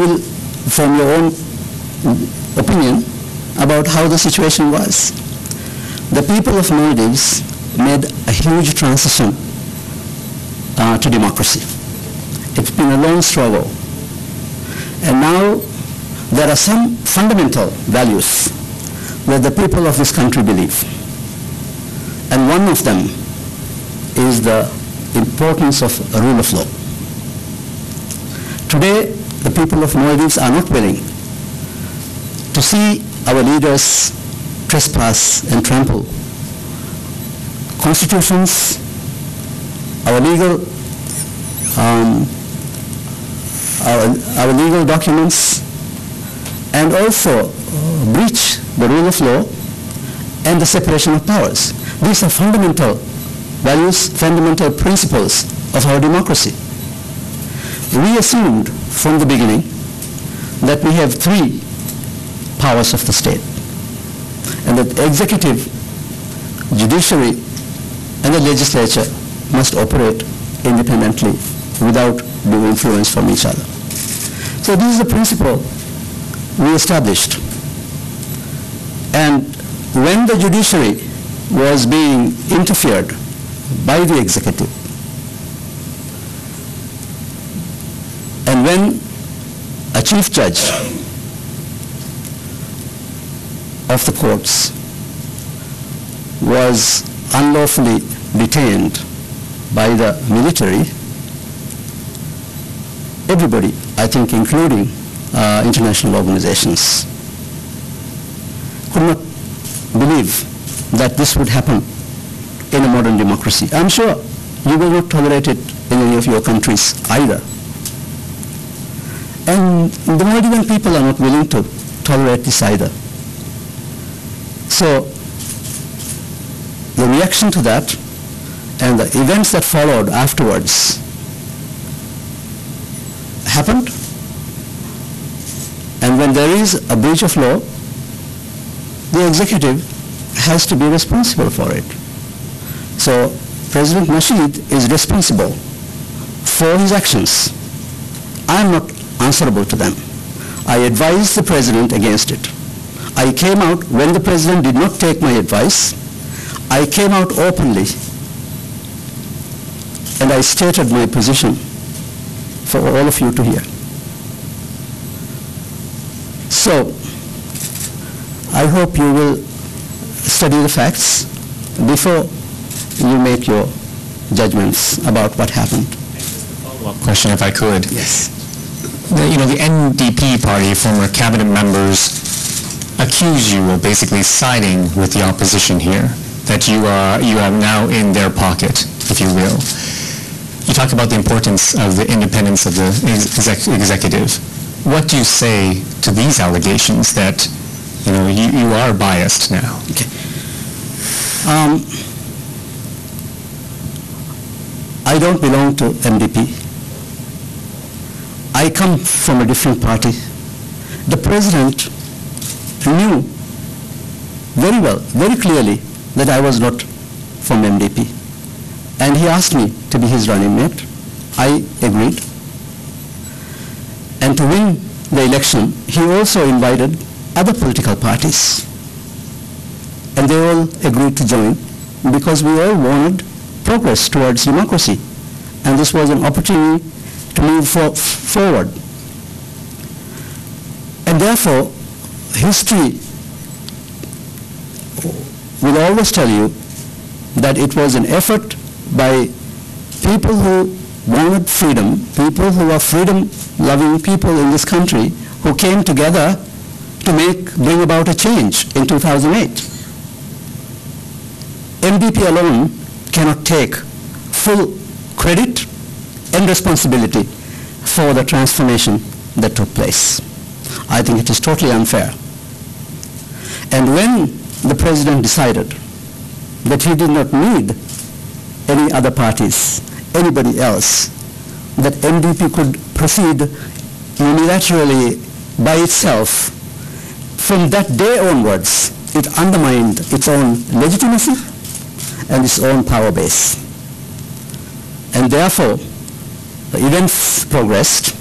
will form your own opinion about how the situation was. The people of Maldives made a huge transition to democracy. It's been a long struggle. And now there are some fundamental values that the people of this country believe. And one of them is the importance of a rule of law. Today, the people of Maldives are not willing to see our leaders trespass and trample constitutions, our legal documents, and also breach the rule of law and the separation of powers. These are fundamental values, fundamental principles of our democracy. We assumed from the beginning that we have three powers of the state, and that the executive, judiciary, and the legislature must operate independently without due influence from each other. So this is the principle we established. And when the judiciary was being interfered by the executive, and when a chief judge of the courts was unlawfully detained by the military, everybody, I think including international organizations, could not believe that this would happen in a modern democracy. I'm sure you will not tolerate it in any of your countries either. And the Maldivian people are not willing to tolerate this either. So the reaction to that and the events that followed afterwards happened. And when there is a breach of law, the executive has to be responsible for it. So President Nasheed is responsible for his actions. I am not answerable to them. I advised the president against it. I came out when the president did not take my advice. I came out openly and I stated my position for all of you to hear. So I hope you will study the facts before you make your judgments about what happened. Follow-up question, if I could. Yes. The NDP party, former cabinet members, accuse you of basically siding with the opposition here, that you are now in their pocket, if you will. You talk about the importance of the independence of the executive. What do you say to these allegations that you are biased now? Okay. I don't belong to MDP. I come from a different party. The president knew very well, very clearly, that I was not from MDP. And he asked me to be his running mate. I agreed. And to win the election, he also invited other political parties. And they all agreed to join because we all wanted progress towards democracy. And this was an opportunity to move forward. And therefore, history will always tell you that it was an effort by people who wanted freedom, people who are freedom-loving people in this country, who came together to bring about a change in 2008. MDP alone cannot take full credit and responsibility for the transformation that took place. I think it is totally unfair. And when the president decided that he did not need any other parties, anybody else, that MDP could proceed unilaterally by itself, from that day onwards, it undermined its own legitimacy and its own power base. And therefore, the events progressed,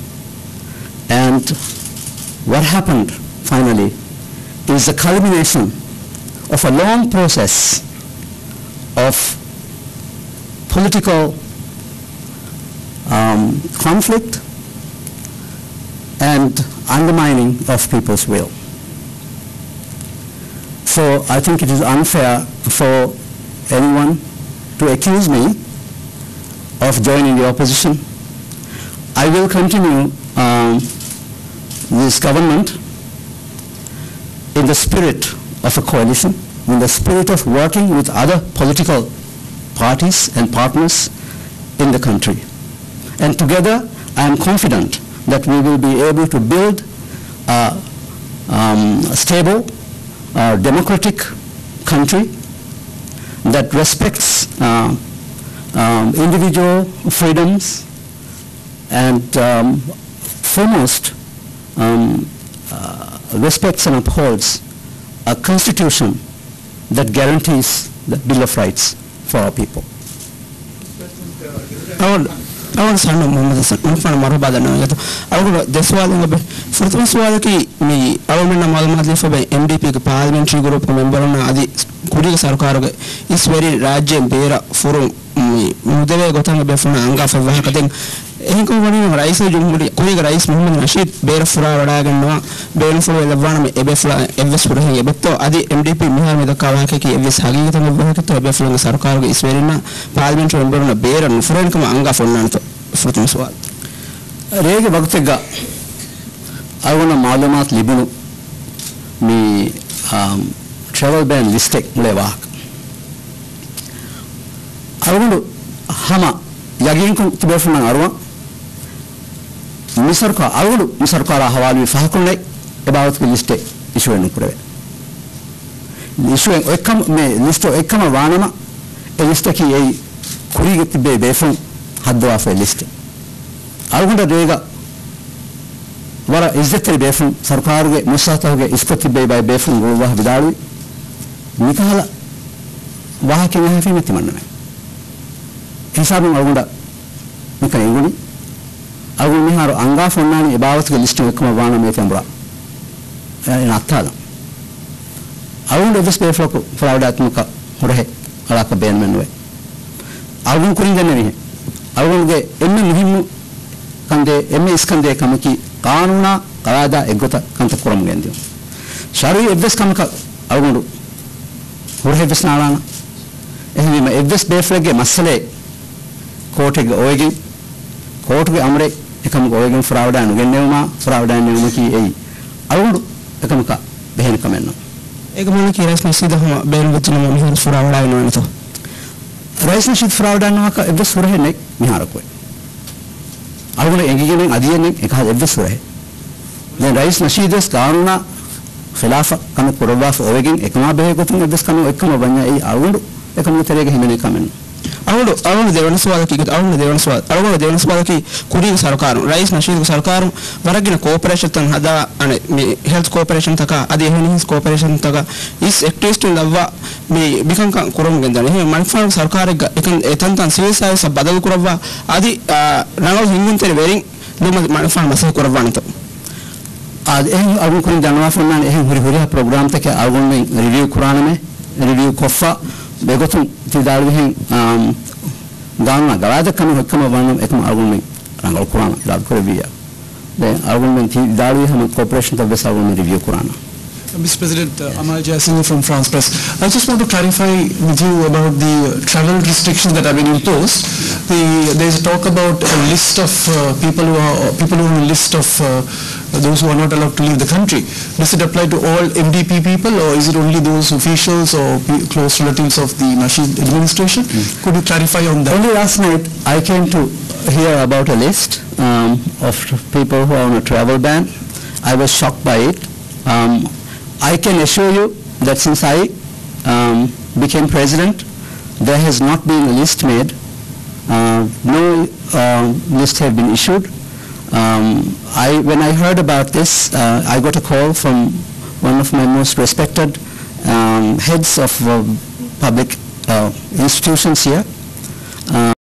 and And what happened finally is the culmination of a long process of political conflict and undermining of people's will. So I think it is unfair for anyone to accuse me of joining the opposition. I will continue this government in the spirit of a coalition, in the spirit of working with other political parties and partners in the country. And together, I am confident that we will be able to build a stable, democratic country that respects individual freedoms and foremost respects and upholds a constitution that guarantees the Bill of Rights for our people. أول سنة محمد حسن نفعل مرة بعد أنا جت أقول ده سؤال إنه فرتم سؤال كي مي أول من المعلومات اللي فبي MDP كparliamentary group memberنا عادي كوري كسركار إسواري راجع بيرا فورم مدبر قطعنا بفنا أنغا فبها كدين إنكم وني رئيس الجمهورية كوري رئيس محمد رشيد بيرا فرا وراجعنا بيرا فرا لبوانا مي إبفلا إبس فرا هي بتو عادي MDP مهار مدكاوا كي إبس حقيقة تنبه كتو إبفلا كسركار إسوارينا parliamentary memberنا بيرا نفرين كم أنغا فلنا فرتم سؤال ريج وقتك أولا معلومات لبنو مي travel ban listك ملواك أولا هما يجينكم تبرفنا أروى مسرقة أولا مسرقة راهوالي فهكم لي about the list issue نكره issue إكم مي list إكم وانما list كي أي كوري تبي بيفون هدوا في list أولا ريجا ورا إزدت بيفون سرقة مساته هو إسكت بي بيفون جواه بداري مثلا واه كنا في متمنى حساب أولا مكان يقولي أقول مهارو أنغا فناني إباوت كليستو إكما وانا ميتمبرا ناتالا أقول بس بيفلوكو فلاودات مكا هره علاقة بين منوي أقول كورين جنبيه أقول جه إمي مهم كنده إمي إسكنده كمكي قانونا قرادا إغوتا كنت كورم جنديو شاري إبس كمكا أقول هره بس نالانا إهني ما إبس بيفلوكه مسألة court ओएगिंग court के अमरे एकम ओएगिंग फ्राउडान गेन्नेमा फ्राउडान नेमा की ए अरुण एकम का बहन कमेनो एक मन की rice नसीद हम Ben बचन में मिहार फ्राउडान न तो राइस नसीद फ्राउडान का एबे सुरहे ने मिहार को अरुण एंगिगे अदिये ने एक हाल एबे सुरहे ने राइस नसीदस कानूना खिलाफ कम पुरवाफ ओएगिंग एकमा बहे को तुम एबे कम एकम बन्या ए अरुण एकम तेरेगे हिमेने कमेनो أول ديوان سواد كي قد أول ديوان سواد كي كوري سركارو رئيس نشيد سركارو ورقنا cooperation تن هذا أنا health cooperation تكا أدي health cooperation تكا is activist لوا بيكون كورم جنداني هي منفعة سركار إكن تان سياسة سبادل كوروا أدي نعول هنگون تري ويرين لما منفعة مسح كوروان تو أدي أول كورين جانوا فنان هوري هوري program تكا أول में review कुरान में review कोफ़ा बेगोतुम तिदारी हैं गाना गवाज़ कम हक्कम वानम एकम आर्गुमेंट रंगल कुरान याद करे भी है दे आर्गुमेंट तिदारी हम cooperation तब base argument review Quran Mr. President, Amal Jayasingh from France Press. I just want to clarify with you about the travel restrictions that have been imposed. There is talk about a list of people who are on a list of those who are not allowed to leave the country. Does it apply to all MDP people, or is it only those officials or close relatives of the Nasheed administration? Could you clarify on that? Only last night I came to hear about a list of people who are on a travel ban. I was shocked by it. I can assure you that since I became president, there has not been a list made. No list have been issued. When I heard about this, I got a call from one of my most respected heads of public institutions here.